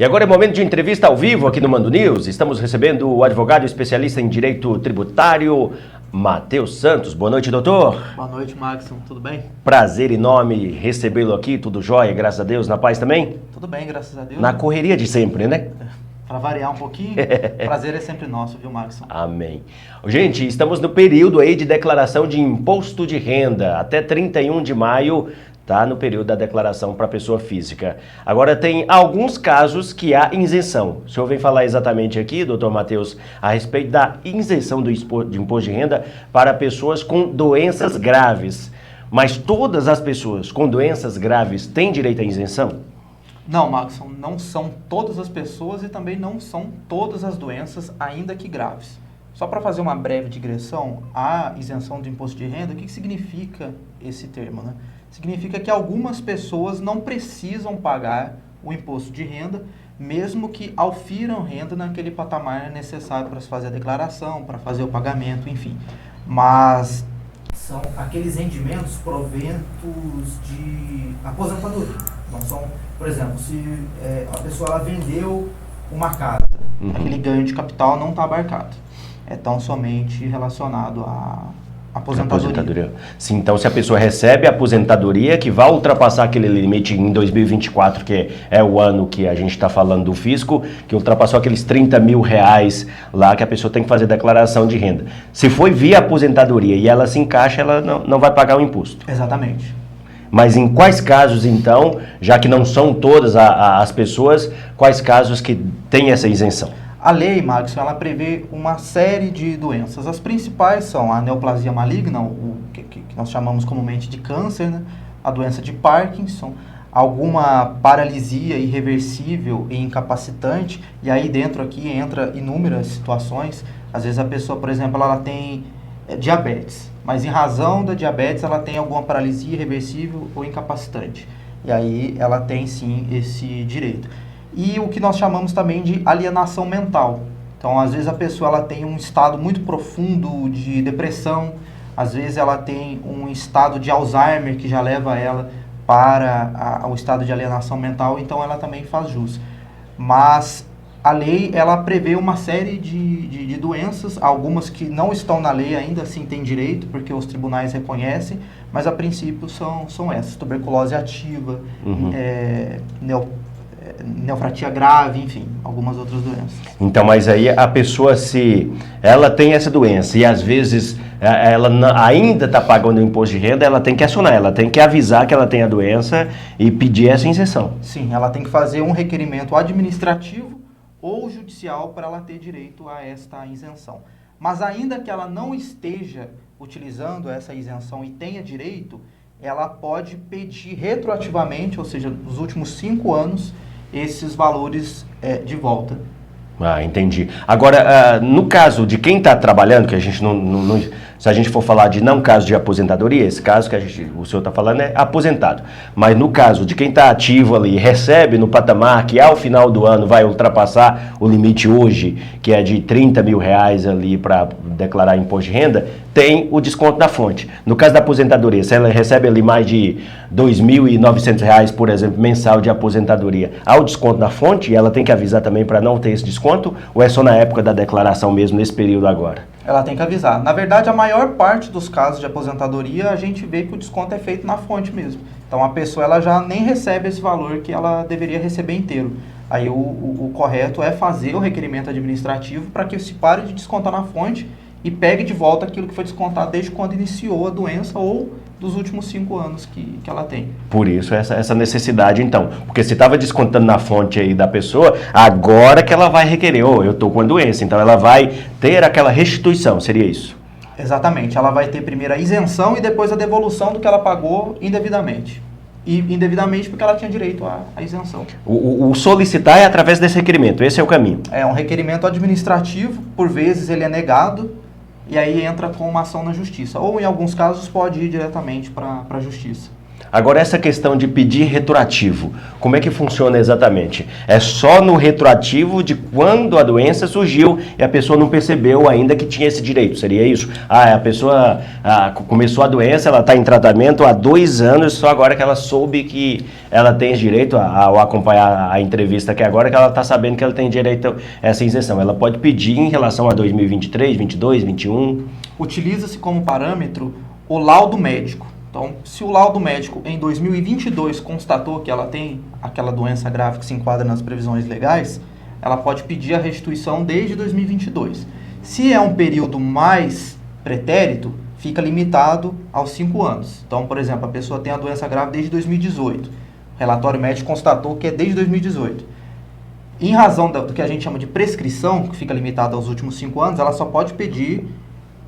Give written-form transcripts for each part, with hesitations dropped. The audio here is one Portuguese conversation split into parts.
E agora é momento de entrevista ao vivo aqui no Mando News. Estamos recebendo o advogado especialista em direito tributário, Matheus Santos. Boa noite, doutor. Boa noite, Maxson. Tudo bem? Prazer enorme recebê-lo aqui. Tudo jóia, graças a Deus. Na paz também? Tudo bem, graças a Deus. Na correria de sempre, né? Para variar um pouquinho, prazer é sempre nosso, viu, Maxson? Amém. Gente, estamos no período aí de declaração de imposto de renda. Até 31 de maio está no período da declaração para pessoa física. Agora, tem alguns casos que há isenção. O senhor vem falar exatamente aqui, doutor Matheus, a respeito da isenção de imposto de renda para pessoas com doenças graves. Mas todas as pessoas com doenças graves têm direito à isenção? Não, Maxson, não são todas as pessoas e também não são todas as doenças, ainda que graves. Só para fazer uma breve digressão, a isenção do imposto de renda, o que significa esse termo, né? Significa que algumas pessoas não precisam pagar o imposto de renda, mesmo que aufiram renda naquele patamar necessário para se fazer a declaração, para fazer o pagamento, enfim. Mas são aqueles rendimentos proventos de aposentadoria. Não são, por exemplo, se a pessoa ela vendeu uma casa, aquele ganho de capital não está abarcado. É tão somente relacionado à aposentadoria. Sim, então se a pessoa recebe a aposentadoria que vai ultrapassar aquele limite em 2024, que é o ano que a gente está falando do fisco, que ultrapassou aqueles 30 mil reais lá que a pessoa tem que fazer declaração de renda. Se foi via aposentadoria e ela se encaixa, ela não vai pagar o imposto. Exatamente. Mas em quais casos, então, já que não são todas as pessoas, quais casos que tem essa isenção? A lei, Maxson, ela prevê uma série de doenças. As principais são a neoplasia maligna, o que nós chamamos comumente de câncer, né? A doença de Parkinson, alguma paralisia irreversível e incapacitante, e aí dentro aqui entra inúmeras situações. Às vezes a pessoa, por exemplo, ela tem diabetes, mas em razão da diabetes ela tem alguma paralisia irreversível ou incapacitante. E aí ela tem sim esse direito. E o que nós chamamos também de alienação mental. Então, às vezes a pessoa ela tem um estado muito profundo de depressão, às vezes ela tem um estado de Alzheimer que já leva ela para o estado de alienação mental, então ela também faz jus. Mas a lei ela prevê uma série de doenças, algumas que não estão na lei ainda assim têm direito, porque os tribunais reconhecem, mas a princípio são essas: tuberculose ativa, neoplasia grave, enfim, algumas outras doenças. Então, mas aí a pessoa, se ela tem essa doença e às vezes ela ainda está pagando o imposto de renda, ela tem que acionar, ela tem que avisar que ela tem a doença e pedir essa isenção. Sim, ela tem que fazer um requerimento administrativo ou judicial para ela ter direito a esta isenção. Mas ainda que ela não esteja utilizando essa isenção e tenha direito, ela pode pedir retroativamente, ou seja, nos últimos 5 anos, esses valores de volta. Ah, entendi. Agora, no caso de quem está trabalhando, que a gente se a gente for falar de não caso de aposentadoria, esse caso que o senhor está falando é aposentado. Mas no caso de quem está ativo ali, recebe no patamar que ao final do ano vai ultrapassar o limite hoje, que é de 30 mil reais ali para declarar imposto de renda, tem o desconto na fonte. No caso da aposentadoria, se ela recebe ali mais de R$ 2.900, por exemplo, mensal de aposentadoria, há o desconto na fonte e ela tem que avisar também para não ter esse desconto, ou é só na época da declaração mesmo, nesse período agora? Ela tem que avisar. Na verdade, a maior parte dos casos de aposentadoria, a gente vê que o desconto é feito na fonte mesmo. Então, a pessoa ela já nem recebe esse valor que ela deveria receber inteiro. Aí, o correto é fazer o requerimento administrativo para que se pare de descontar na fonte e pegue de volta aquilo que foi descontado desde quando iniciou a doença ou dos últimos 5 anos que ela tem. Por isso essa necessidade, então. Porque se estava descontando na fonte aí da pessoa, agora que ela vai requerer, eu estou com a doença, então ela vai ter aquela restituição, seria isso? Exatamente, ela vai ter primeiro a isenção e depois a devolução do que ela pagou indevidamente. E indevidamente porque ela tinha direito à isenção. O solicitar é através desse requerimento, esse é o caminho. É um requerimento administrativo, por vezes ele é negado, e aí entra com uma ação na justiça. Ou, em alguns casos, pode ir diretamente para a justiça. Agora, essa questão de pedir retroativo, como é que funciona exatamente? É só no retroativo de quando a doença surgiu e a pessoa não percebeu ainda que tinha esse direito, seria isso? A pessoa começou a doença, ela está em tratamento há 2 anos, só agora que ela soube que ela tem direito, ao acompanhar a entrevista aqui agora, que ela está sabendo que ela tem direito a essa isenção. Ela pode pedir em relação a 2023, 22, 21? Utiliza-se como parâmetro o laudo médico. Então, se o laudo médico em 2022 constatou que ela tem aquela doença grave que se enquadra nas previsões legais, ela pode pedir a restituição desde 2022. Se é um período mais pretérito, fica limitado aos 5 anos. Então, por exemplo, a pessoa tem a doença grave desde 2018. O relatório médico constatou que é desde 2018. Em razão do que a gente chama de prescrição, que fica limitada aos últimos 5 anos, ela só pode pedir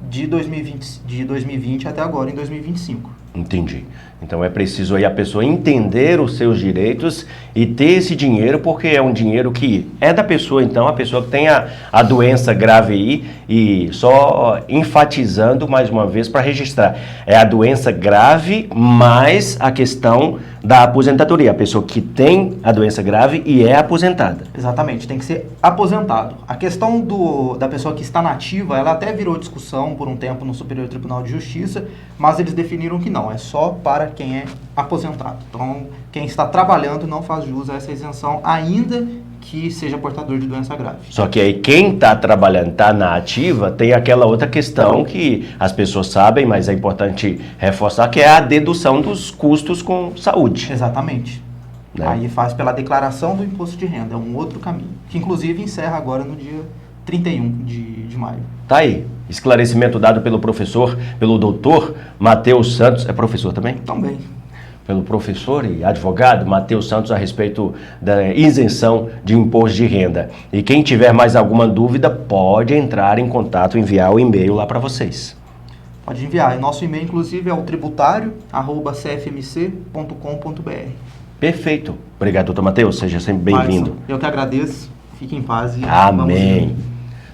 de 2020 até agora, em 2025. Entendi. Então é preciso aí a pessoa entender os seus direitos e ter esse dinheiro, porque é um dinheiro que é da pessoa, então, a pessoa que tem a doença grave aí, e só enfatizando mais uma vez para registrar, é a doença grave mais a questão da aposentadoria, a pessoa que tem a doença grave e é aposentada. Exatamente, tem que ser aposentado. A questão da pessoa que está nativa, ela até virou discussão por um tempo no Superior Tribunal de Justiça, mas eles definiram que não, é só para quem é aposentado. Então, quem está trabalhando não faz jus a essa isenção, ainda que seja portador de doença grave. Só que aí quem está trabalhando, está na ativa, tem aquela outra questão que as pessoas sabem, mas é importante reforçar, que é a dedução dos custos com saúde. Exatamente. Né? Aí faz pela declaração do imposto de renda, é um outro caminho, que inclusive encerra agora no dia 31 de maio. Tá aí, esclarecimento dado pelo professor, pelo doutor Matheus Santos, é professor também? Também. Pelo professor e advogado Matheus Santos a respeito da isenção de imposto de renda. E quem tiver mais alguma dúvida pode entrar em contato, enviar o e-mail lá para vocês. Pode enviar. E nosso e-mail, inclusive, é o tributário@cfmc.com.br. Perfeito. Obrigado, doutor Matheus. Seja sempre bem-vindo. Eu que agradeço. Fique em paz e amém.